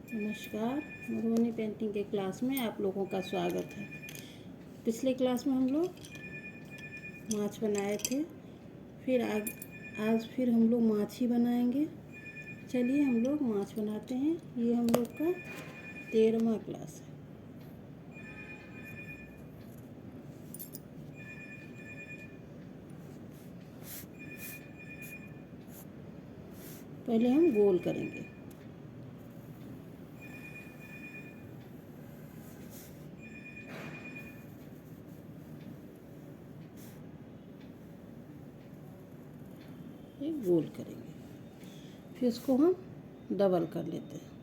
नमस्कार। मधुबनी पेंटिंग के क्लास में आप लोगों का स्वागत है। पिछले क्लास में हम लोग माछ बनाए थे। आज फिर हम लोग माछी बनाएंगे। चलिए हम लोग माछ बनाते हैं। ये हम लोग का 13वां क्लास है। पहले हम गोल करेंगे। एक गोल करेंगे, फिर इसको हम डबल कर लेते हैं।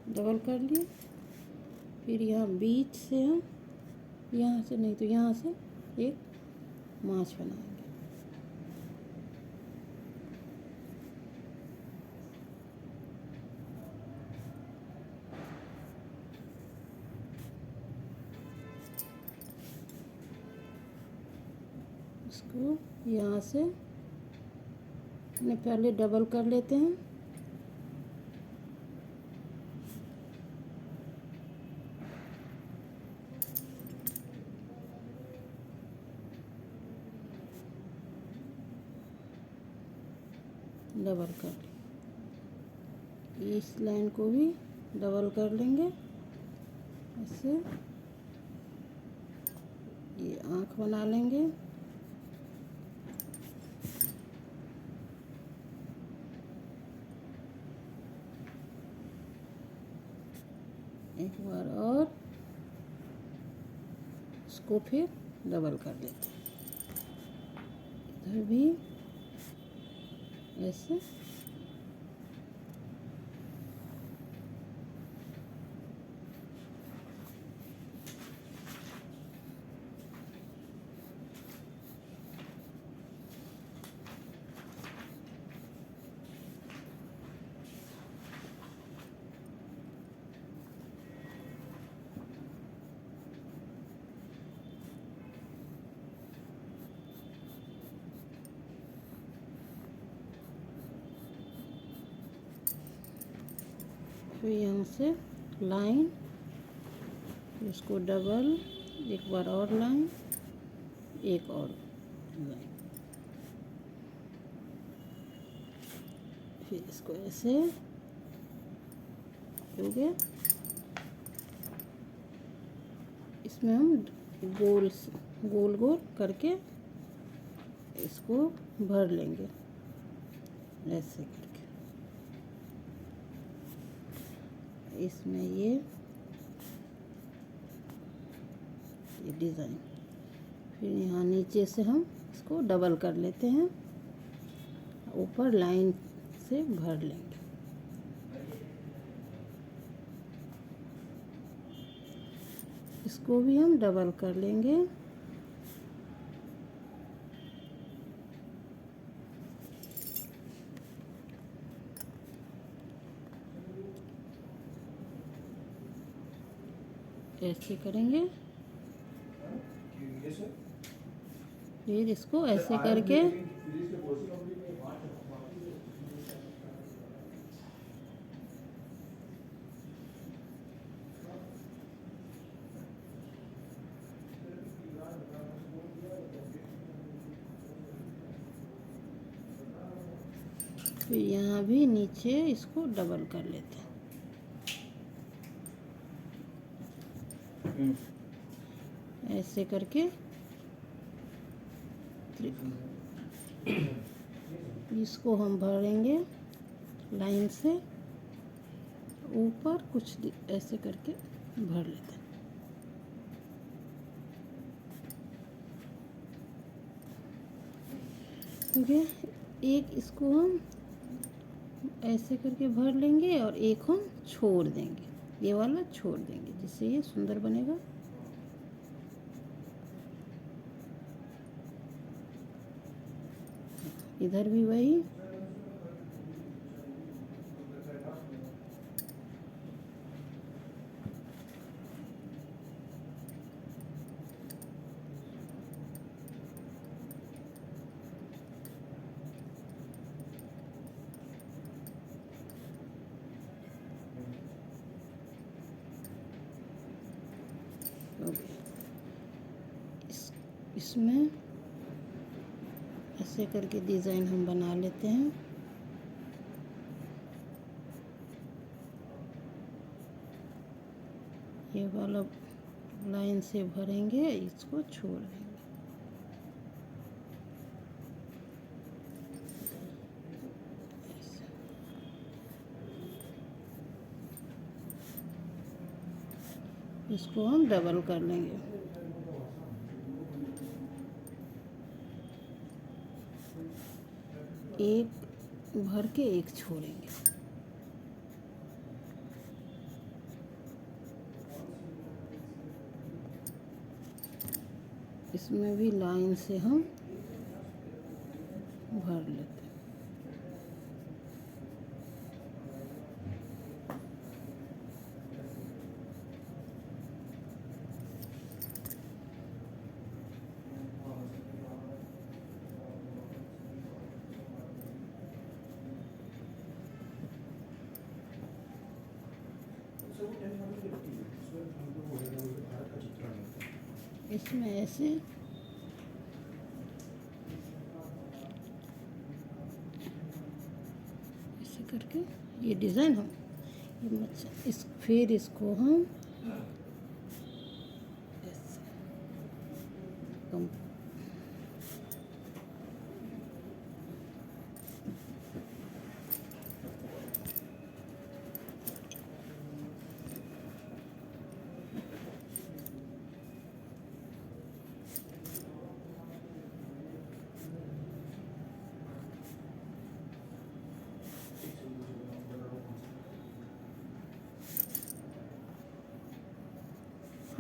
डबल कर लिए। फिर यहाँ बीच से हम यहाँ से नहीं तो यहाँ से एक माछ बनाएंगे। इसको यहाँ से पहले डबल कर लेते हैं। डबल कर लें। इस लाइन को भी डबल कर लेंगे। ऐसे ये आँख बना लेंगे। एक बार और इसको फिर डबल कर लेते हैं। इधर भी ऐसे फिर यहाँ से लाइन, इसको डबल, एक बार और लाइन, एक और लाइन, फिर इसको ऐसे हो गया। इसमें हम गोल गोल करके इसको भर लेंगे ऐसे करके। इसमें ये डिज़ाइन, फिर यहाँ नीचे से हम इसको डबल कर लेते हैं, ऊपर लाइन से भर लेंगे। इसको भी हम डबल कर लेंगे। ऐसे करेंगे। फिर इसको ऐसे करके फिर यहाँ भी नीचे इसको डबल कर लेते हैं। ऐसे करके इसको हम भरेंगे लाइन से, ऊपर कुछ ऐसे करके भर लेते हैं। हो गया। एक इसको हम ऐसे करके भर लेंगे और एक हम छोड़ देंगे, ये वाला छोड़ देंगे, जिससे ये सुंदर बनेगा। इधर भी वही। इसमें ऐसे करके डिज़ाइन हम बना लेते हैं। ये वाला लाइन से भरेंगे, इसको छोड़ देंगे। इसको हम डबल कर लेंगे। एक भर के एक छोड़ेंगे। इसमें भी लाइन से हम भर लेते हैं। इसमें ऐसे करके ये डिज़ाइन हम ये इस फिर इसको हम ऐसे कम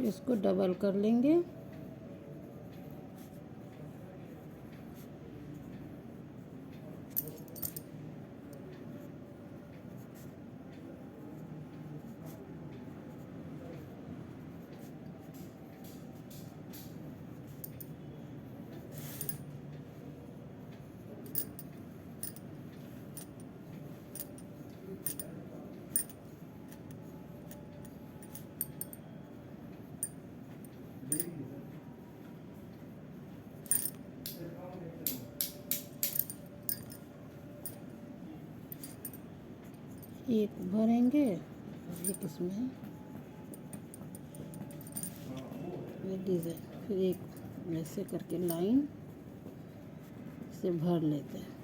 इसको डबल कर लेंगे। एक भरेंगे और एक इसमें ये डिज़ाइन, फिर एक ऐसे करके लाइन से भर लेते हैं।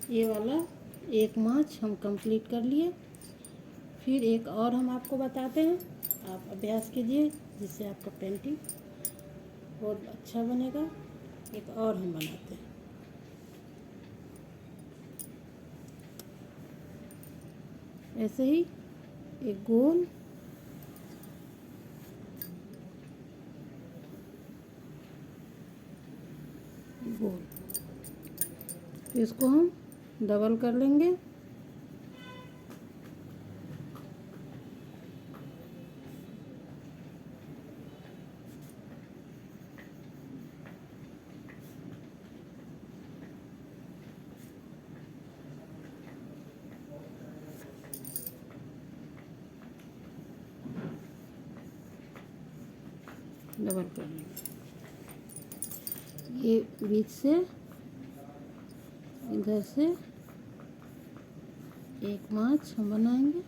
ये वाला एक मार्च हम कंप्लीट कर लिए। फिर एक और हम आपको बताते हैं, आप अभ्यास कीजिए जिससे आपका पेंटिंग बहुत अच्छा बनेगा। एक और हम बनाते हैं। ऐसे ही एक गोल इसको हम डबल कर लेंगे। डबल कर लेंगे। ये बीच से इधर से एक मार्च हम बनाएंगे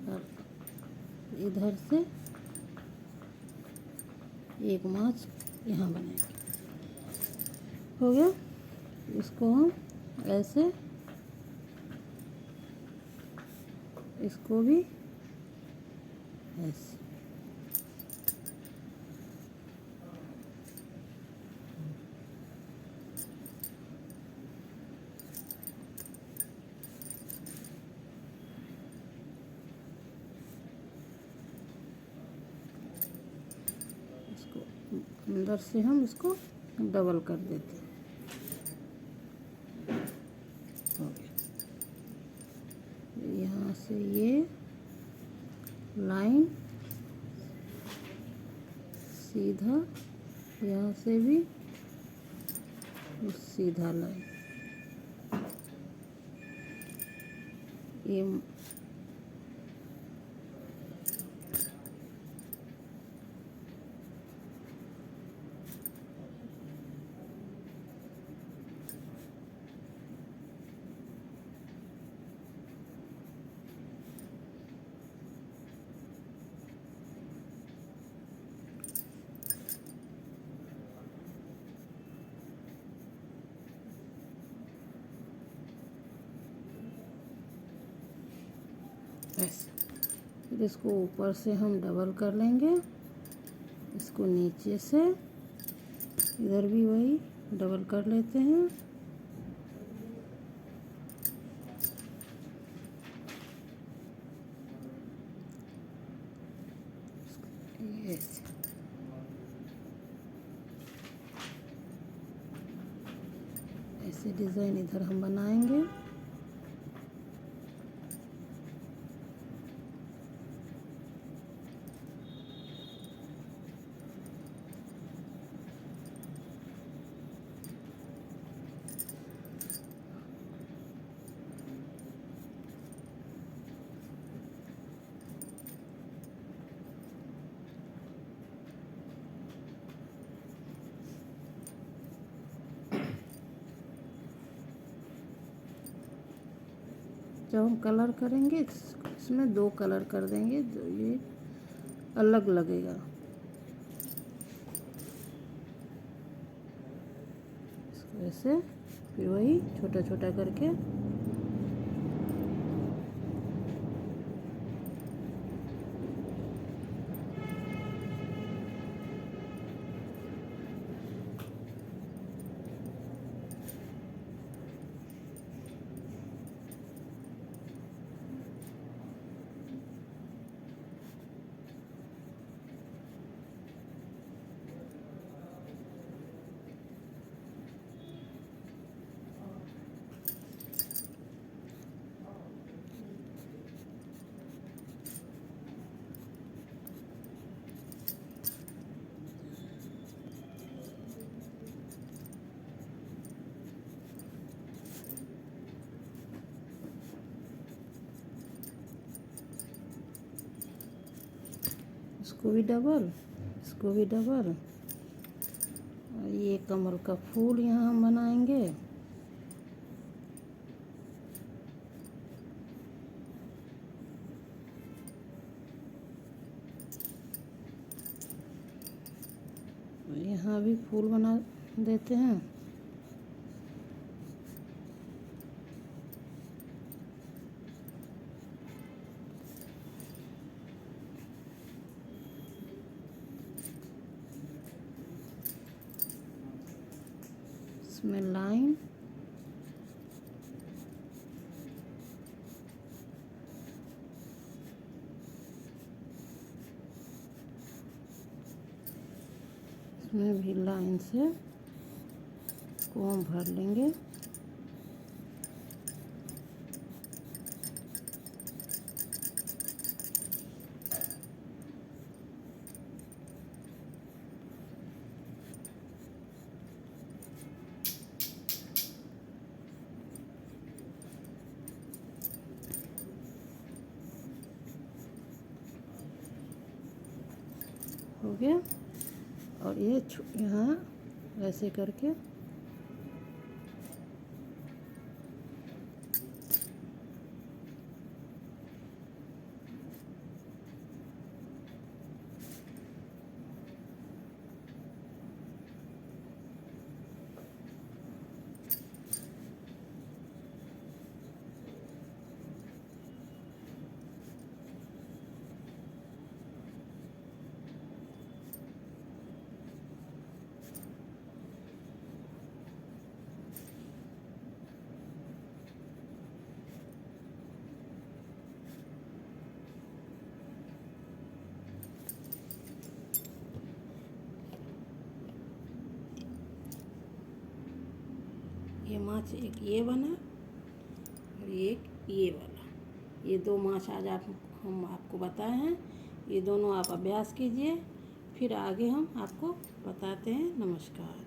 और इधर से एक मार्च यहाँ बनाएंगे। हो गया। इसको हम ऐसे, इसको भी ऐसे। अंदर से हम इसको डबल कर देते हैं। हो गया। यहाँ से ये लाइन सीधा, यहाँ से भी सीधा लाइन। ये ऐसे। फिर इसको ऊपर से हम डबल कर लेंगे। इसको नीचे से इधर भी वही डबल कर लेते हैं। ऐसे। ऐसे डिज़ाइन इधर हम बनाएंगे। जब हम कलर करेंगे इसमें दो कलर कर देंगे, जो ये अलग लगेगा। इसको ऐसे, फिर वही छोटा छोटा करके इसको भी डबल, इसको भी डबल। और ये कमल का फूल यहाँ हम बनाएंगे। यहाँ भी फूल बना देते हैं। इसमें लाइन, इसमें भी लाइन से इसको हम भर लेंगे। हो गया। और ये यहाँ ऐसे करके ये माछ एक ये बना और एक ये वाला। ये दो माछ आज हम आपको बताए हैं। ये दोनों आप अभ्यास कीजिए, फिर आगे हम आपको बताते हैं। नमस्कार।